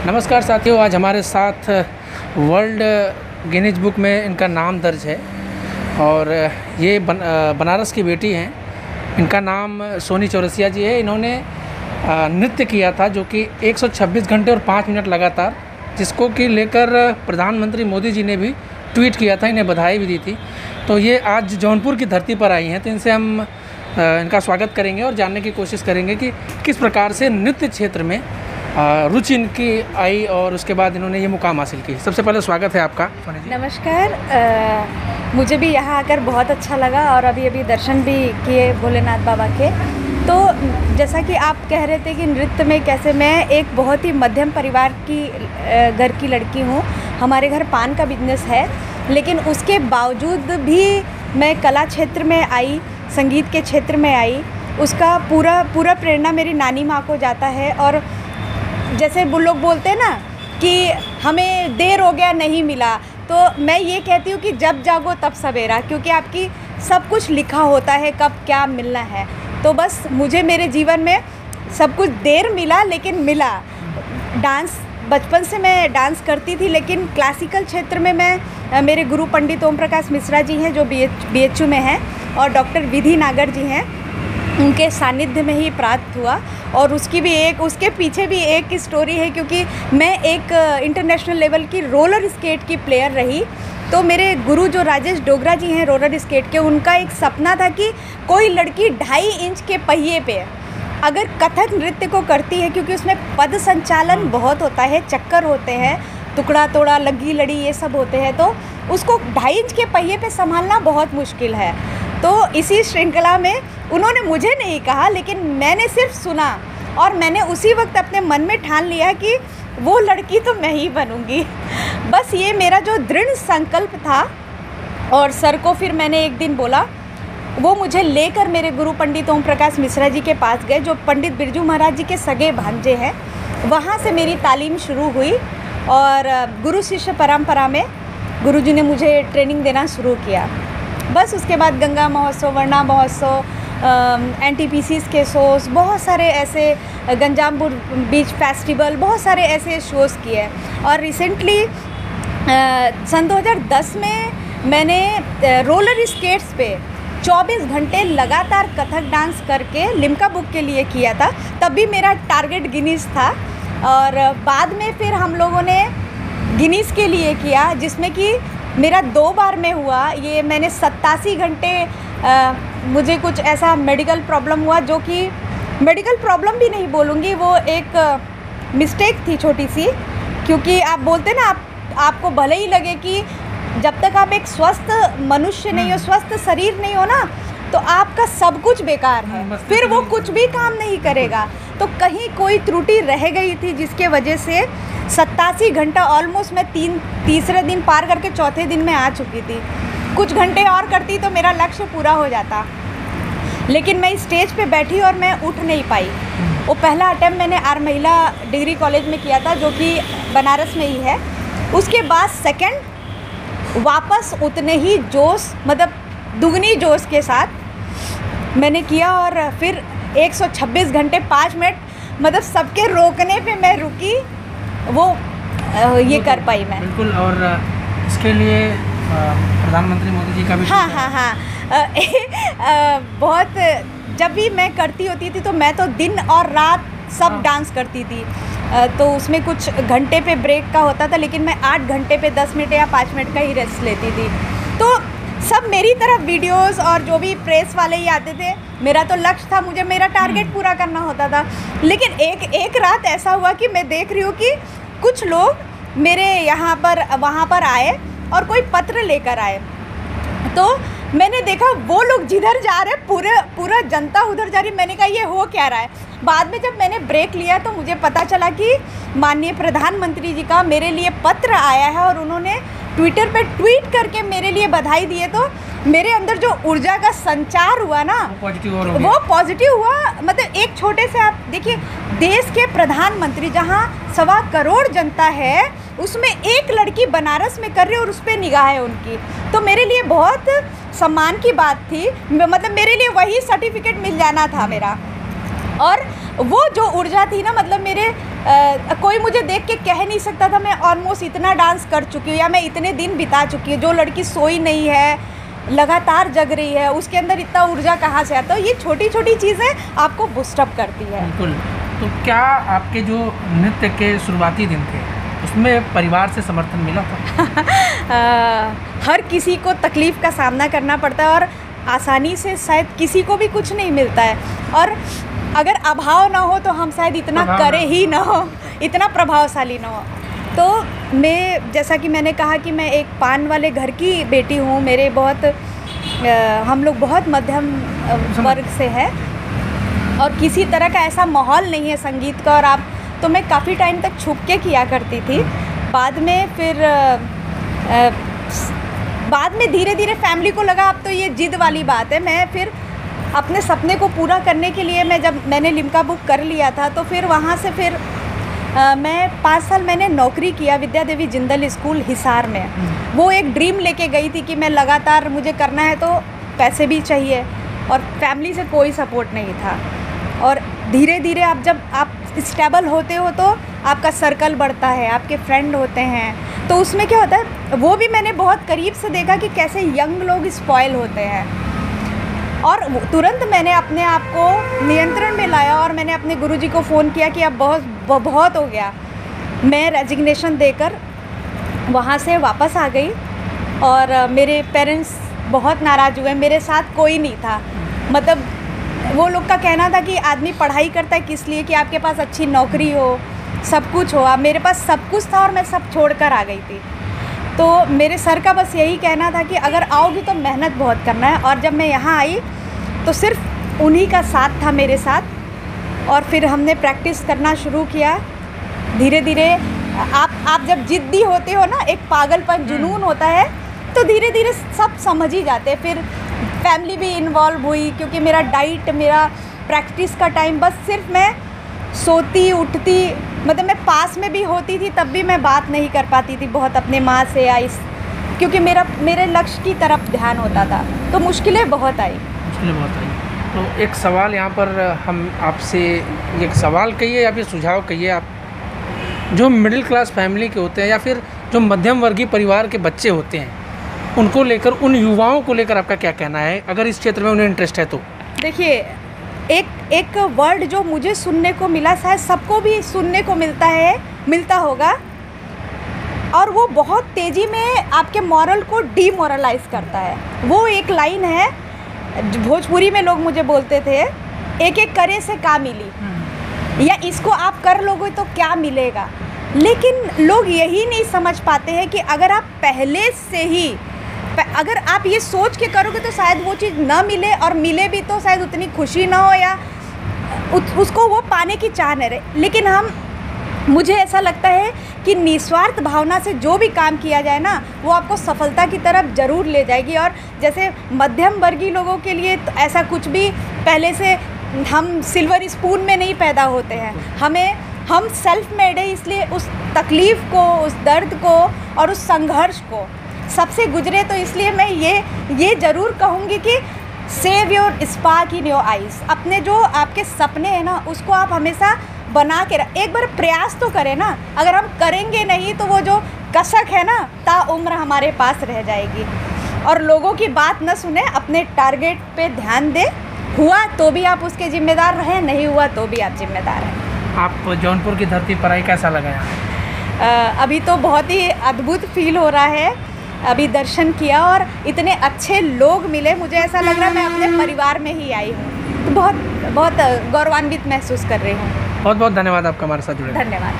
नमस्कार साथियों, आज हमारे साथ वर्ल्ड गिनीज बुक में इनका नाम दर्ज है और ये बनारस की बेटी हैं। इनका नाम सोनी चौरसिया जी है। इन्होंने नृत्य किया था जो कि 126 घंटे और 5 मिनट लगातार, जिसको कि लेकर प्रधानमंत्री मोदी जी ने भी ट्वीट किया था, इन्हें बधाई भी दी थी। तो ये आज जौनपुर की धरती पर आई हैं, तो इनसे हम इनका स्वागत करेंगे और जानने की कोशिश करेंगे कि किस प्रकार से नृत्य क्षेत्र में रुचि इनकी आई और उसके बाद इन्होंने ये मुकाम हासिल की। सबसे पहले स्वागत है आपका सोनी जी। नमस्कार। मुझे भी यहाँ आकर बहुत अच्छा लगा और अभी दर्शन भी किए भोलेनाथ बाबा के। तो जैसा कि आप कह रहे थे कि नृत्य में कैसे, मैं एक बहुत ही मध्यम परिवार की घर की लड़की हूँ। हमारे घर पान का बिजनेस है, लेकिन उसके बावजूद भी मैं कला क्षेत्र में आई, संगीत के क्षेत्र में आई। उसका पूरा प्रेरणा मेरी नानी माँ को जाता है। और जैसे वो लोग बोलते हैं ना कि हमें देर हो गया नहीं मिला, तो मैं ये कहती हूँ कि जब जागो तब सवेरा, क्योंकि आपकी सब कुछ लिखा होता है कब क्या मिलना है। तो बस मुझे मेरे जीवन में सब कुछ देर मिला, लेकिन मिला। डांस बचपन से मैं डांस करती थी, लेकिन क्लासिकल क्षेत्र में मैं मेरे गुरु पंडित ओम प्रकाश मिश्रा जी हैं जो BHU में हैं, और डॉक्टर विधि नागर जी हैं, उनके सानिध्य में ही प्राप्त हुआ। और उसके पीछे भी एक स्टोरी है, क्योंकि मैं एक इंटरनेशनल लेवल की रोलर स्केट की प्लेयर रही। तो मेरे गुरु जो राजेश डोगरा जी हैं रोलर स्केट के, उनका एक सपना था कि कोई लड़की 2.5 इंच के पहिए पे अगर कथक नृत्य को करती है, क्योंकि उसमें पद संचालन बहुत होता है, चक्कर होते हैं, टुकड़ा तोड़ा, लगी लड़ी, ये सब होते हैं, तो उसको 2.5 इंच के पहिए पे संभालना बहुत मुश्किल है। तो इसी श्रृंखला में उन्होंने मुझे नहीं कहा, लेकिन मैंने सिर्फ सुना और मैंने उसी वक्त अपने मन में ठान लिया कि वो लड़की तो मैं ही बनूंगी। बस ये मेरा जो दृढ़ संकल्प था। और सर को फिर मैंने एक दिन बोला, वो मुझे लेकर मेरे गुरु पंडित ओम प्रकाश मिश्रा जी के पास गए, जो पंडित बिरजू महाराज जी के सगे भांजे हैं। वहाँ से मेरी तालीम शुरू हुई और गुरु शिष्य परंपरा में गुरुजी ने मुझे ट्रेनिंग देना शुरू किया। बस उसके बाद गंगा महोत्सव, वर्णा महोत्सव, NTPCs के शोज़, बहुत सारे ऐसे, गंजामपुर बीच फेस्टिवल, बहुत सारे ऐसे शोज़ किए। और रिसेंटली सन 2010 में मैंने रोलर स्केट्स पे 24 घंटे लगातार कथक डांस करके लिम्का बुक के लिए किया था। तब भी मेरा टारगेट गिनीज था, और बाद में फिर हम लोगों ने गिनीज के लिए किया, जिसमें कि मेरा 2 बार में हुआ। ये मैंने 87 घंटे मुझे कुछ ऐसा मेडिकल प्रॉब्लम हुआ, जो कि मेडिकल प्रॉब्लम भी नहीं बोलूँगी, वो एक मिस्टेक थी छोटी सी। क्योंकि आप बोलते ना, आपको भले ही लगे कि जब तक आप एक स्वस्थ मनुष्य नहीं हो, स्वस्थ शरीर नहीं हो ना, तो आपका सब कुछ बेकार है, फिर वो कुछ भी काम नहीं करेगा। तो कहीं कोई त्रुटि रह गई थी, जिसके वजह से 87 घंटा ऑलमोस्ट मैं तीसरे दिन पार करके चौथे दिन में आ चुकी थी। कुछ घंटे और करती तो मेरा लक्ष्य पूरा हो जाता, लेकिन मैं स्टेज पे बैठी और मैं उठ नहीं पाई। वो पहला अटेम्प्ट मैंने आर महिला डिग्री कॉलेज में किया था, जो कि बनारस में ही है। उसके बाद सेकंड वापस उतने ही जोश, मतलब दुगनी जोश के साथ मैंने किया, और फिर 126 घंटे 5 मिनट, मतलब सबके रोकने पे मैं रुकी, वो ये कर पाई मैं। बिल्कुल। और इसके लिए प्रधानमंत्री मोदी जी का भी हाँ। बहुत, जब भी मैं करती होती थी तो मैं तो दिन और रात सब डांस करती थी। तो उसमें कुछ घंटे पे ब्रेक का होता था, लेकिन मैं 8 घंटे पे 10 मिनट या 5 मिनट का ही रेस्ट लेती थी। तो सब मेरी तरफ वीडियोस और जो भी प्रेस वाले ही आते थे, मेरा तो लक्ष्य था, मुझे मेरा टारगेट पूरा करना होता था। लेकिन एक रात ऐसा हुआ कि मैं देख रही हूँ कि कुछ लोग मेरे यहाँ पर वहाँ पर आए और कोई पत्र लेकर आए। तो मैंने देखा वो लोग जिधर जा रहे, पूरा जनता उधर जा रही। मैंने कहा ये हो क्या रहा है। बाद में जब मैंने ब्रेक लिया तो मुझे पता चला कि माननीय प्रधानमंत्री जी का मेरे लिए पत्र आया है, और उन्होंने ट्विटर पे ट्वीट करके मेरे लिए बधाई दिए। तो मेरे अंदर जो ऊर्जा का संचार हुआ ना, वो पॉजिटिव हुआ। मतलब एक छोटे से, आप देखिए, देश के प्रधानमंत्री, जहाँ 1.25 करोड़ जनता है, उसमें एक लड़की बनारस में कर रही है और उस पर निगाह है उनकी। तो मेरे लिए बहुत सम्मान की बात थी, मतलब मेरे लिए वही सर्टिफिकेट मिल जाना था मेरा। और वो जो ऊर्जा थी ना, मतलब मेरे कोई मुझे देख के कह नहीं सकता था मैं ऑलमोस्ट इतना डांस कर चुकी हूँ या मैं इतने दिन बिता चुकी हूँ। जो लड़की सोई नहीं है, लगातार जग रही है, उसके अंदर इतना ऊर्जा कहाँ से आता है। ये छोटी छोटी चीज़ें आपको बूस्टअप करती है। बिल्कुल। तो क्या आपके जो नृत्य के शुरुआती दिन थे उसमें परिवार से समर्थन मिला था? हर किसी को तकलीफ़ का सामना करना पड़ता है और आसानी से शायद किसी को भी कुछ नहीं मिलता है। और अगर अभाव ना हो तो हम शायद इतना करे ही ना हो, इतना प्रभावशाली ना हो। तो मैं, जैसा कि मैंने कहा कि मैं एक पान वाले घर की बेटी हूँ। मेरे हम लोग बहुत मध्यम वर्ग से है और किसी तरह का ऐसा माहौल नहीं है संगीत का। और तो मैं काफ़ी टाइम तक छुप के किया करती थी। बाद में धीरे धीरे फैमिली को लगा अब तो ये जिद वाली बात है। मैं फिर अपने सपने को पूरा करने के लिए जब मैंने लिम्का बुक कर लिया था तो फिर वहाँ से फिर मैं 5 साल मैंने नौकरी किया विद्या देवी जिंदल स्कूल हिसार में। वो एक ड्रीम लेके गई थी कि मैं लगातार, मुझे करना है तो पैसे भी चाहिए और फैमिली से कोई सपोर्ट नहीं था। और धीरे धीरे जब आप स्टेबल होते हो तो आपका सर्कल बढ़ता है, आपके फ्रेंड होते हैं, तो उसमें क्या होता है वो भी मैंने बहुत करीब से देखा कि कैसे यंग लोग स्पॉइल होते हैं। और तुरंत मैंने अपने आप को नियंत्रण में लाया और मैंने अपने गुरुजी को फ़ोन किया कि अब बहुत हो गया। मैं रेजिग्नेशन देकर वहाँ से वापस आ गई और मेरे पेरेंट्स बहुत नाराज़ हुए। मेरे साथ कोई नहीं था, मतलब वो लोग का कहना था कि आदमी पढ़ाई करता है किस लिए, कि आपके पास अच्छी नौकरी हो, सब कुछ हो। अब मेरे पास सब कुछ था और मैं सब छोड़कर आ गई थी। तो मेरे सर का बस यही कहना था कि अगर आओगी तो मेहनत बहुत करना है। और जब मैं यहाँ आई तो सिर्फ उन्हीं का साथ था मेरे साथ और फिर हमने प्रैक्टिस करना शुरू किया। धीरे धीरे आप जब जिद्दी होते हो ना, एक पागलपन जुनून होता है, तो धीरे धीरे सब समझ ही जाते हैं। फिर फैमिली भी इन्वॉल्व हुई क्योंकि मेरा डाइट, मेरा प्रैक्टिस का टाइम, बस सिर्फ मैं सोती उठती, मतलब मैं पास में भी होती थी तब भी मैं बात नहीं कर पाती थी बहुत अपने माँ से या क्योंकि मेरे लक्ष्य की तरफ ध्यान होता था। तो मुश्किलें बहुत आई। तो एक सवाल यहाँ पर हम आपसे, एक सवाल कहिए या फिर सुझाव कहिए, आप जो मिडिल क्लास फैमिली के होते हैं या फिर जो मध्यम वर्गीय परिवार के बच्चे होते हैं, उनको लेकर, उन युवाओं को लेकर आपका क्या कहना है, अगर इस क्षेत्र में उन्हें इंटरेस्ट है तो? देखिए, एक वर्ड जो मुझे सुनने को मिला, शायद सबको भी सुनने को मिलता होगा, और वो बहुत तेज़ी में आपके मॉरल को डीमोरलाइज करता है। वो एक लाइन है, भोजपुरी में लोग मुझे बोलते थे, एक एक करे से का मिली, या इसको आप कर लोगे तो क्या मिलेगा। लेकिन लोग यही नहीं समझ पाते हैं कि अगर आप पहले से ही, अगर आप ये सोच के करोगे तो शायद वो चीज़ ना मिले, और मिले भी तो शायद उतनी खुशी ना हो या उसको वो पाने की चाह न रहे। लेकिन मुझे ऐसा लगता है कि निस्वार्थ भावना से जो भी काम किया जाए ना, वो आपको सफलता की तरफ ज़रूर ले जाएगी। और जैसे मध्यम वर्गीय लोगों के लिए तो ऐसा कुछ भी, पहले से हम सिल्वर स्पून में नहीं पैदा होते हैं, हम सेल्फ मेड है, इसलिए उस तकलीफ़ को, उस दर्द को और उस संघर्ष को सबसे गुजरे। तो इसलिए मैं ये ज़रूर कहूँगी कि save your spark in your eyes. अपने जो आपके सपने हैं ना, उसको आप हमेशा बना के एक बार प्रयास तो करें ना। अगर हम करेंगे नहीं तो वो जो कसक है ना, ताउम्र हमारे पास रह जाएगी। और लोगों की बात न सुने, अपने टारगेट पे ध्यान दें। हुआ तो भी आप उसके जिम्मेदार रहें, नहीं हुआ तो भी आप जिम्मेदार हैं। आप जौनपुर की धरती पर आई, कैसा लगा यहाँ? अभी तो बहुत ही अद्भुत फील हो रहा है। अभी दर्शन किया और इतने अच्छे लोग मिले, मुझे ऐसा लग रहा है मैं अपने परिवार में ही आई हूँ। तो बहुत बहुत गौरवान्वित महसूस कर रही हूँ। बहुत बहुत धन्यवाद आपका हमारे साथ जुड़े। धन्यवाद।